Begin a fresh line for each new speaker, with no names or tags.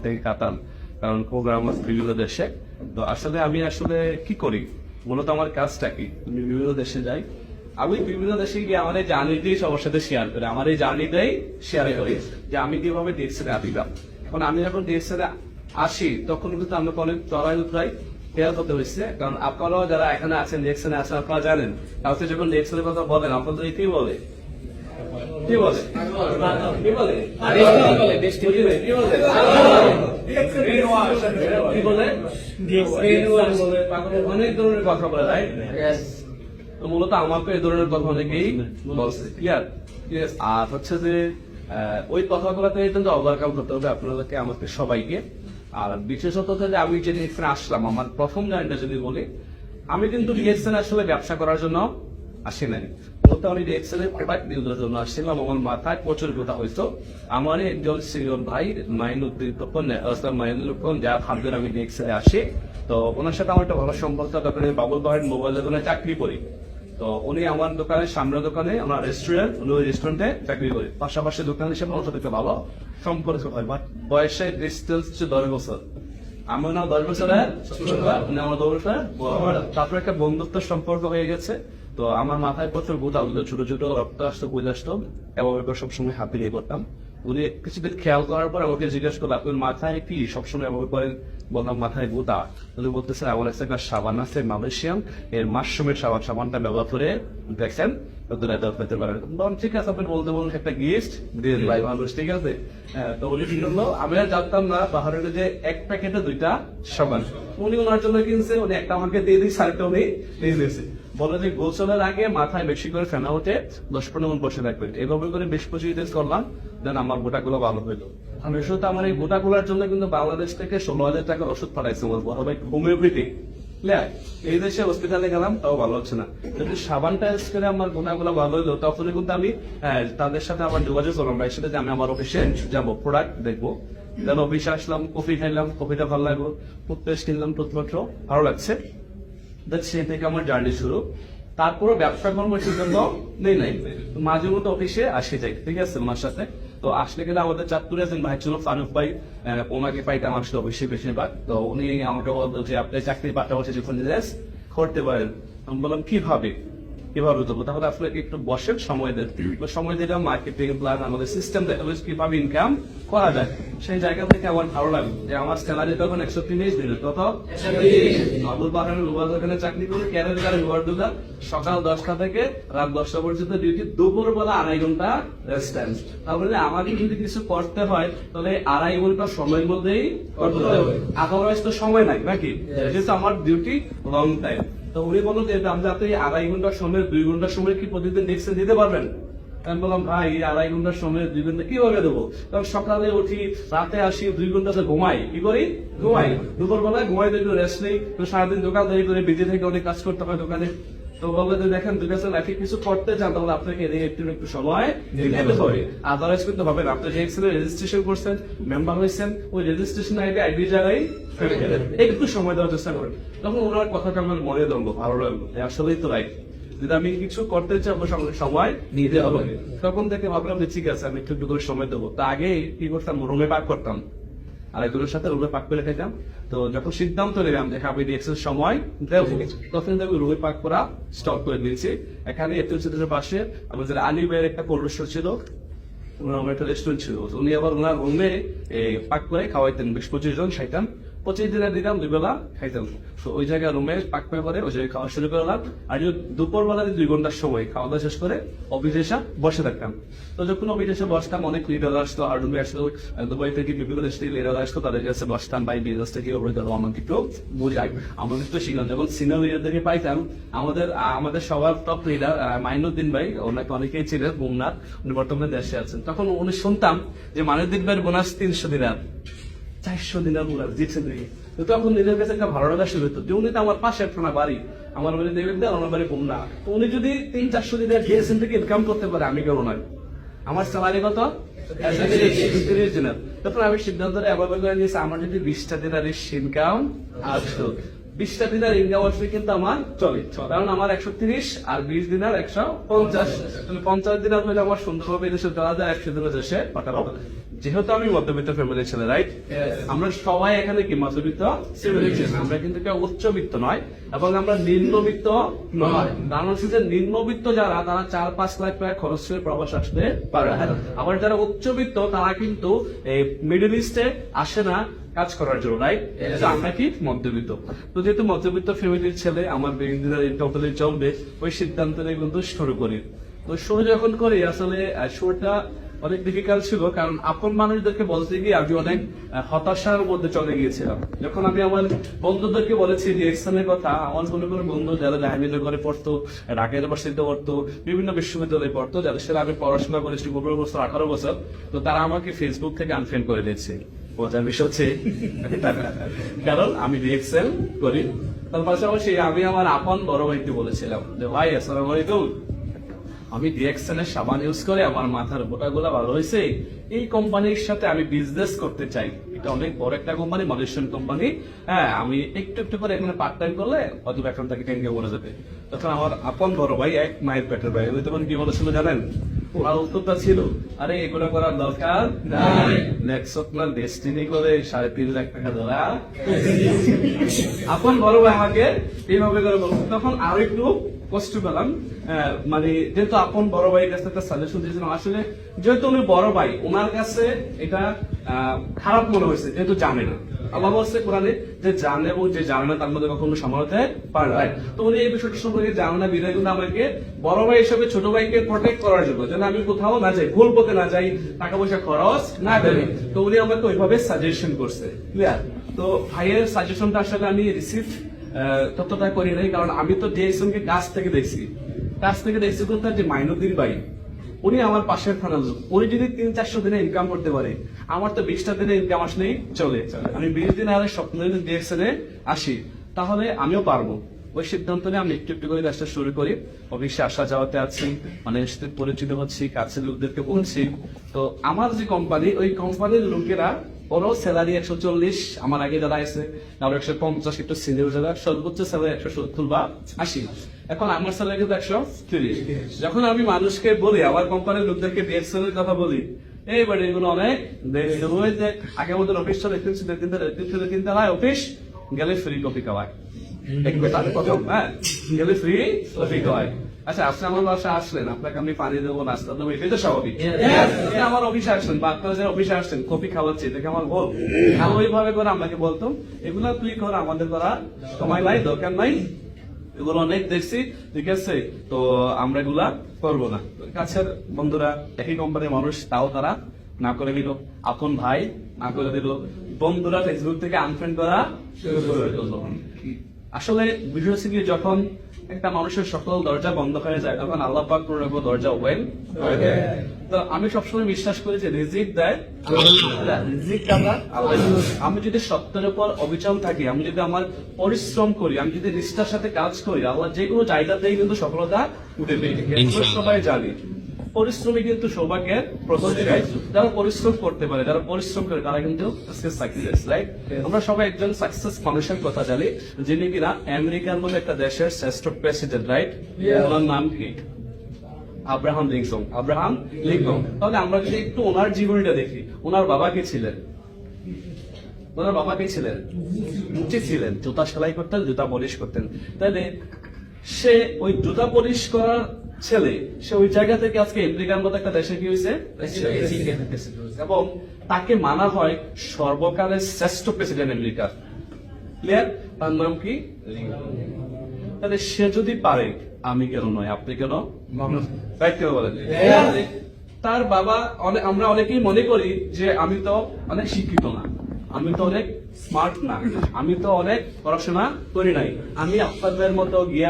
থেকে কাতান, কারণ প্রোগ্রাম বিভিন্ন দেশে। তো আসলে আমি কি করি, মূলত আমার কাজটা কি, আমি বিভিন্ন দেশে যাই। আমি বিভিন্ন দেশে গিয়ে আমার এই জার্নিটাই সবার সাথে শেয়ার করি, আমার এই জার্নিটাই শেয়ার করি যে আমি কিভাবে ডিএক্সএল আসলাম। এখন আমি যখন ডিএক্সএল আসি তখন কিন্তু আমাকে অনেক চড়াই উতরাই খেয়াল করতে হয়েছে, কারণ আপনারাও যারা এখানে আছেন ডিএক্সএল আছেন আপনারা জানেন, কাউকে যখন ডিএক্সএল এর কথা বলেন আপনাদের কি বলে, কি বলে, কি বলে, কি বলে, অনেক ধরনের কথা বলে, রাইট? তো মূলত আমাকে এই ধরনের কথা অনেকেই বলছে, ক্লিয়ার। আর হচ্ছে যে ওই কথাগুলোতে কিন্তু ওভারকাম করতে হবে আপনাদেরকে, আমাকে সবাইকে। আর বিশেষত যে আমি যে এখানে আসলাম, আমার প্রথম জার্নিটা যদি বলি, আমি কিন্তু ডিএক্সএল আসলে ব্যবসা করার জন্য আসি নাই, বলতে আমি ডিএক্সএল এর প্রোডাক্ট বিল্ডের জন্য আসছিলাম। আমার মাথায় প্রচুর কথা হইতো। আমার একজন সিনিয়র ভাই মাইনুদ্দিন তখন, যার হাত ধরে আমি ডিএক্সএল আসি। তো ওনার সাথে আমার একটা ভালো সম্পর্ক, তখন বাবুল ভাইয়ের মোবাইল দোকানে চাকরি করি। তো উনি আমার দোকানের সামনের দোকানে, আমার রেস্টুরেন্ট, উনি ওই রেস্টুরেন্টে চাকরি করি, পাশাপাশি দোকান হিসেবে আমার সাথে একটা ভালো সম্পর্ক হয়। বাট বয়সে ডিস্টেন্স হচ্ছে 10 বছর, আমার না 10 বছরের, আমার 10 বছর, তারপরে একটা বন্ধুত্ব সম্পর্ক হয়ে গেছে। তো আমার মাথায় প্রচুর বোঝা হতো, ছোট ছোট রক্ত আসতো, বুঝে আসতো, এবং সবসময় হাত দিয়ে করতাম। উনি কিছুদিন খেয়াল করার পর আমাকে জিজ্ঞেস করলো, আপনার মাথায় কি সবসময় এভাবে করেন? বললাম মাথায় বোতা। উনি বলতেছে আমার একটা সাবান আছে মালয়েশিয়ান, এর মাশরুমের সাবানটা ব্যবহার করে দেখছেন, ঠিক আছে, আপনি বলতে বলুন একটা গিফট দিয়ে ভাই মানুষ, ঠিক আছে। তো উনি কি করলো, আমি আর জানতাম না বাহারের যে এক প্যাকেটে 2টা সাবান, উনি ওনার জন্য কিনছে, উনি একটা আমাকে দিয়ে দিয়েছে, আরেকটা উনি দিয়ে দিয়েছে। বলে যে গোসলের আগে মাথায় বেশি করে ফেনা উঠে 10-15 মিনিট বসে রাখবেন। এইভাবে করে 20-25 দিন করলাম, দেন আমার গোটাগুলো ভালো হইলো। আমি শুধু আমার এই গোটাগুলোর জন্য কিন্তু বাংলাদেশ থেকে 16,000 টাকার ওষুধ পাঠাইছে আমার বড় ভাই, হোমিওপ্যাথি। এই দেশে হসপিটালে গেলাম, তাও ভালো হচ্ছে না। যদি সাবানটা ইউজ করে আমার গোটাগুলো ভালো হইলো, তখন কিন্তু আমি তাদের সাথে আমার যোগাযোগ করলাম, ভাইয়ের সাথে যে আমি আমার অফিসে যাবো, প্রোডাক্ট দেখবো। দেন অফিসে আসলাম, কফি খাইলাম, কফিটা ভালো লাগলো, টুথপেস্ট কিনলাম, টুথপেস্ট ভালো লাগছে। সে থেকে আমার জার্নি শুরু। তারপরে ব্যবসা কর্ম সিদ্ধান্ত নেই নাই, মাঝে মতো অফিসে আসে যাই, ঠিক আছে, ওনার সাথে। তো আসলে গেলে আমাদের চাঁদপুরে আছেন ভাই ছিল ফারুক ভাই, ওনাকে পাইতাম আসলে অফিসে বেশিরভাগ। তো উনি আমাকে বলতো যে আপনি চাকরির পাশাপাশি যখন করতে পারেন। আমি বললাম কিভাবে দেবো, তাহলে আসলে একটু বসেন, সময় দেন। সময় দিলাম, মার্কেটিং প্ল্যান, আমাদের সিস্টেম দেখাবে কিভাবে ইনকাম করা যায়। সেই জায়গা থেকে আমার ভালো লাগলো যে আমার স্যালারি তখন 130 দিল, কত, আবুল বাহারের রুবাল দোকানে চাকরি করি, ক্যারের রুবার দোকান, সকাল 10টা থেকে রাত 10টা পর্যন্ত ডিউটি, দুপুরবেলা 2.5 ঘন্টা রেস্ট। তাহলে আমাকে যদি কিছু করতে হয় তাহলে 2.5 ঘন্টা সময়ের মধ্যেই করতে হবে, আদারওয়াইজ তো সময় নাই নাকি, যেহেতু আমার ডিউটি লং টাইম। তো উনি বললো যে আপনি 2.5 ঘন্টার সময় 2 ঘন্টার সময় কি প্রতিদিন ডিএক্সএল দিতে পারবেন? আমি বললাম ভাই 2.5 ঘন্টার সময় 2 ঘন্টা কিভাবে দেবো? কারণ সকালে উঠি, রাতে আসি, 2 ঘন্টাতে ঘুমাই, কি করি, ঘুমাই, দুপুরবেলায় ঘুমাই, একটু রেস্ট নেই। তো সারাদিন দোকানদারি করে বিজি থেকে অনেক কাজ করতে হয় দোকানে। তো বলবে যে দেখেন লাইফে কিছু করতে চান তাহলে আপনাকে একটু সময় দিতে হবে, আদারওয়াইজ কিন্তু হবে না। আপনি ডিএক্সএল রেজিস্ট্রেশন করছেন, মেম্বার হয়েছেন, ওই রেজিস্ট্রেশন আইডি জায়গায় ফেলে গেলেন, একটু সময় দেওয়ার চেষ্টা করেন। তখন ওনার কথাটা আমার মনে ধরলো, ভালো লাগলো, আসলেই তো রাইট, যদি আমি কিছু করতে চাই আমার সঙ্গে সময় নিতে হবে। তখন থেকে ভাবলাম যে ঠিক আছে, আমি একটু করে সময় দেবো। তা আগে কি করতাম, রুমে পাক করতাম, আর এগুলোর সাথে রুমে পাক করে খেতাম। তো যখন সিদ্ধান্ত নিলাম যে আমি ডিএক্সএল সময় দেবো, তখন আমি রুমে পাক করা স্টপ করে দিয়েছি। এখানে এর পাশে আমাদের আলী ভাইয়ের একটা কোল্ড স্টোর ছিল, ওনার একটা রেস্টুরেন্ট ছিল। উনি আবার ওনার রুমে পাক করে খাওয়াইতেন, 20-25 জন খাইতাম, 25 দিনে দিতাম, 2 বেলা খাইতাম। তো ওই জায়গায় রুমে পাক করে ওই জায়গায় খাওয়া শুরু করলাম। আর দুপুর বেলা 2 ঘন্টার সময় খাওয়া দাওয়া শেষ করে অফিসে এসে বসে থাকতাম। তো যখন অফিসে এসে বসতাম, অনেক লিডার আসতো, আর রুমে আসতো, দুবাই থেকে বিভিন্ন দেশ থেকে লিডার আসতো, তাদের কাছে বসতাম, বাই বিজনেস থেকে আমাকে একটু বুঝাই, আমাদের তো শিখলাম। যখন সিনিয়র লিডারদেরকে পাইতাম, আমাদের সবার টপ লিডার মাইনুদ্দিন ভাই, ওনাকে অনেকেই ছিলেন, বোনার, উনি বর্তমানে দেশে আছেন। তখন উনি শুনতাম যে মাইনুদ্দিন ভাইয়ের বোনাস 300 দিনার, 400 দিনার বোনাস দিচ্ছে দেখি। তো তখন নিজের কাছে একটা ভালো লাগা শুরু হতো যে উনি তো আমার পাশে একটা বাড়ি, আমার বাড়ি দেবেন দেন, আমার বাড়ি বোমনা, তো উনি যদি 300-400 দিনের ডিএসএল থেকে ইনকাম করতে পারে, আমি কেন নয়? আমার স্যালারি কত, 30 দিনের। তখন আমি সিদ্ধান্ত এভাবে করে নিয়েছি, আমার যদি 20টা দিনের ইনকাম আসতো 20টা দিনের ইনকাম আসলে কিন্তু আমার চলে, কারণ আমার 130 আর 20 দিনের 150, 50 দিনের হলে আমার সুন্দরভাবে দেশে চলা যায়, 100 দিনের দেশে পাঠানো। যেহেতু আমি মধ্যবিত্ত ফ্যামিলির ছেলে, রাইট, আমরা সবাই এখানে কি মধ্যবিত্ত, আমরা কিন্তু কেউ উচ্চবিত্ত নয় এবং আমরা নিম্নবিত্ত নয়। কারণ হচ্ছে যে নিম্নবিত্ত যারা, তারা 4-5 লাখ টাকা খরচ করে প্রবাস আসতে পারে, আবার যারা উচ্চবিত্ত তারা কিন্তু এই মিডল ইস্টে আসে না কাজ করার জন্য, রাইট। আমরা কি মধ্যবিত্ত। তো যেহেতু মধ্যবিত্ত ফ্যামিলির ছেলে, আমার বেগিনার ইনকাম চলবে, ওই সিদ্ধান্ত নিয়ে কিন্তু শুরু করি। তো শুরু যখন করি আসলে শুরুটা অনেক ডিফিকাল্ট ছিল, কারণ আপন মানুষদেরকে বলতে গিয়ে আমি অনেক হতাশার মধ্যে চলে গিয়েছিলাম। যখন আমি আমার বন্ধুদেরকে বলেছি ডিএক্সএনের কথা, আমার কোনো কোনো বন্ধু যারা জাহাঙ্গীর ঘরে পড়তো, ঢাকা ইউনিভার্সিটিতে পড়তো, বিভিন্ন বিশ্ববিদ্যালয়ে পড়তো, যাদের সাথে আমি পড়াশোনা করেছি 15 বছর 18 বছর, তো তারা আমাকে ফেসবুক থেকে আনফ্রেন্ড করে দিয়েছে। মজার বিষয় হচ্ছে কারণ আমি ডিএক্সএল করি। তার পাশাপাশি আমি আমার আপন বড় ভাইকে বলেছিলাম যে ভাই আসসালামু আলাইকুম, আমি ডিএক্সএল এর সাবান ইউজ করে আমার মাথার গোটাগুলা ভালো হয়েছে, এই কোম্পানির সাথে আমি বিজনেস করতে চাই। এটা অনেক বড় একটা কোম্পানি, মালয়েশিয়ান কোম্পানি। হ্যাঁ, আমি একটু একটু করে এখানে পার্ট টাইম করলে হয়তো এখন তাকে টেনকে বলে যাবে। তখন আমার আপন বড় ভাই, এক মায়ের পেটের ভাই, ওই তখন কি বলেছিল জানেন? ওনার উত্তরটা ছিল, আরে এগুলো করার দরকার নাই, নেক্সট আপনার ডেস্টিনি করে 3.5 লাখ টাকা দেওয়া। আপন বড় ভাই আমাকে এইভাবে করে বলতো। তখন আরো একটু কষ্ট পেলাম, মানে যেহেতু আপন বড় ভাইয়ের কাছে একটা সাজেশন দিয়েছিলাম, আসলে যেহেতু উনি বড় ভাই, ওনার কাছে এটা খারাপ মনে হয়েছে, যেহেতু জানে না। আল্লাহ বলছে কোরআনে যে জানে এবং যে জানে না তার মধ্যে কখনো সামলাতে পারে না। তো উনি এই বিষয়টা সম্পর্কে জানে না, বিদায় কিন্তু আমাকে বড় ভাই হিসেবে ছোট ভাইকে প্রোটেক্ট করার জন্য, যেন আমি কোথাও না যাই, ভুল পথে না যাই, টাকা পয়সা খরচ না করি, তো উনি আমাকে ওইভাবে সাজেশন করছে। ক্লিয়ার? তো ভাইয়ের সাজেশনটা আসলে আমি রিসিভ ততটা করি নাই, কারণ আমি তো ডিএক্সএন কে কাছ থেকে দেখছি বলতে যে মাইনুদ্দিন ভাই, উনি আমার পাশের থানার লোক। উনি যদি 300-400 দিনে ইনকাম করতে পারে, আমার তো 20টা দিনে ইনকাম আসলেই চলে। আমি 20 দিনে আর স্বপ্ন ডিএক্সএন এ আসি, তাহলে আমিও পারবো। ওই সিদ্ধান্ত নিয়ে আমি একটু একটু করে কাজটা শুরু করি। অফিসে আসা যাওয়াতে আছি, মানে সাথে পরিচিত হচ্ছি, কাছের লোকদেরকে বলছি। তো আমার যে কোম্পানি, ওই কোম্পানির লোকেরা ওরও স্যালারি 140, আমার আগে যারা আছে তারা 150, একটু সিনিয়র যারা সর্বোচ্চ স্যালারি 170 বা 80। এখন আমার স্যালারি কিন্তু 130। যখন আমি মানুষকে বলি, আমার কোম্পানির লোকদেরকে ডিএক্সএল এর কথা বলি, এইবারে এগুলো অনেক যে আগের মতন অফিস চলে কিনতে হয়, অফিস গেলে ফ্রি কফি খাওয়ায়, গেলে ফ্রি কফি খাওয়ায়। আচ্ছা, আপনি আমার বাসায় আসলেন, আপনাকে আমি পানি দেবো, নাস্তা দেবো, এটাই তো স্বাভাবিক। আমার অফিসে আসলেন বা আপনারা যারা অফিসে আসছেন, কফি খাওয়াচ্ছি, এটাকে আমার বল। আমি ওইভাবে করে আপনাকে বলতাম, এগুলো তুই কর, আমাদের করা সময় নাই, দরকার নাই, এগুলো অনেক দেখছি, ঠিক আছে, তো আমরা এগুলা করবো না। কাছের বন্ধুরা, একই কোম্পানির মানুষ, তাও তারা না করে দিল। আপন ভাই না করে দিল, বন্ধুরা ফেসবুক থেকে আনফ্রেন্ড করা শুরু করে দিল। আসলে বিষয় হচ্ছে কি, যখন একটা মানুষের সকল দরজা বন্ধ হয়ে যায়, তখন আল্লাহ পাক কোনো দরজা ওপেন করে দেয়। তো আমি সবসময় বিশ্বাস করি যে রিজিক দেয় আল্লাহ। আমি যদি সত্যের উপর অবিচল থাকি, আমি যদি আমার পরিশ্রম করি, আমি যদি নিষ্ঠার সাথে কাজ করি, আল্লাহ যে কোনো জায়গাতেই কিন্তু সফলতা উঠে দেয়। সবাই জানি পরিশ্রমী কিন্তু সৌভাগ্যের প্রথম জায়গায়। যারা পরিশ্রম করতে পারে, যারা পরিশ্রম করে, তারা কিন্তু সাকসেস, রাইট? আমরা সবাই একজন সাকসেস মানুষের কথা জানি, যিনি কিনা আমেরিকার মতো একটা দেশের শ্রেষ্ঠ প্রেসিডেন্ট, রাইট? ওনার নাম কি? Abraham Lincoln. তাহলে আমরা যদি একটু ওনার জীবনীটা দেখি, ওনার বাবা কে ছিলেন? মুচি ছিলেন, জুতা সেলাই করতেন, জুতা পলিশ করতেন। তাহলে সে ওই জুতা পলিশ করার ছেলে, সে ওই জায়গা থেকে আজকে আমেরিকার মতো একটা দেশে কি হয়েছে, এবং তাকে মানা হয় সর্বকালের শ্রেষ্ঠ প্রেসিডেন্ট আমেরিকার। ক্লিয়ার? তার নাম কি? তাহলে সে যদি পারে, আমি কেন নয়, আপনি কেন বলেন? তার বাবা, আমরা অনেকেই মনে করি যে আমি তো অনেক শিক্ষিত না, আমি তো অনেক স্মার্ট না, আমি তো অনেক পড়াশোনা করি নাই, আমি আপনাদের মতো গিয়ে